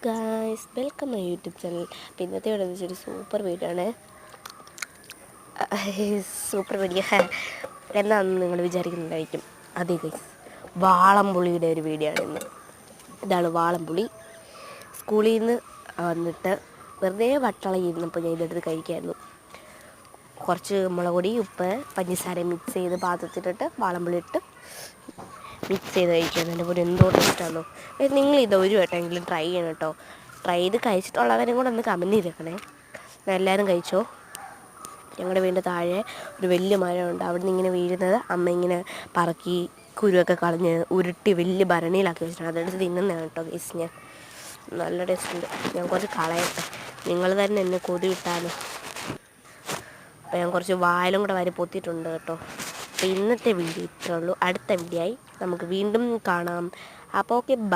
Guys, welcome my YouTube channel. അപ്പോൾ ഇന്നത്തെ video വെച്ചൊരു സൂപ്പർ വീഡിയോ ആണ്. സൂപ്പർ വീഡിയോ എന്താണെന്ന് നിങ്ങൾ വിചാരിക്കുന്നുണ്ടായിരിക്കും. അതെ ഗൈസ്, വാളംപുളിയുടെ ഒരു വീഡിയോ ആണ് ഇന്ന്. ഇതാണ് വാളംപുളി. സ്കൂളിൽ നിന്ന് വന്നിട്ട് വെറുതെ വട്ടളയിരുന്നപ്പോൾ ഞാൻ ഇതെടുത്ത് കഴിക്കായിരുന്നു. കുറച്ച് മുളക് പൊടി, ഉപ്പ്, പഞ്ചസാര മിക്സ് ചെയ്ത് പാത്രത്തിലിട്ട് വാളംപുളി ഇട്ട് മിക്സ് ചെയ്ത് കഴിക്കാൻ എൻ്റെ പോലെ എന്തോ ടേസ്റ്റാണോ. നിങ്ങളിത് ഒരു വട്ടമെങ്കിലും ട്രൈ ചെയ്യണം കേട്ടോ. ട്രൈ ചെയ്ത് കഴിച്ചിട്ടുള്ളവരും കൂടെ ഒന്ന് കമൻറ്റ് ചെയ്തേക്കണേ. എല്ലാവരും കഴിച്ചോ. ഞങ്ങളുടെ വീടിൻ്റെ താഴെ ഒരു വലിയ മരമുണ്ട്. അവിടെ നിന്ന് ഇങ്ങനെ വീഴുന്നത് അമ്മ ഇങ്ങനെ പറക്കി കുരുവൊക്കെ കളഞ്ഞ് ഉരുട്ടി വലിയ ഭരണിയിലാക്കി വെച്ചിട്ടുണ്ട്. അതെടുത്ത് തിന്നുന്നതാണ് കേട്ടോ ഗൈസ്. ഞാൻ നല്ല ടേസ്റ്റ് ഉണ്ട്. ഞാൻ കുറച്ച് കളയട്ടെ, നിങ്ങൾ തന്നെ എന്നെ കൊതി വിട്ടാലും. അപ്പോൾ ഞാൻ കുറച്ച് വായിലും കൂടെ വരെ പൊത്തിയിട്ടുണ്ട് കേട്ടോ. അപ്പോൾ ഇന്നത്തെ വീഡിയോ ഇത്രേ ഉള്ളൂ. അടുത്ത വീഡിയോ ആയി നമുക്ക് വീണ്ടും കാണാം. അപ്പോൾ ഓക്കെ, ബൈ.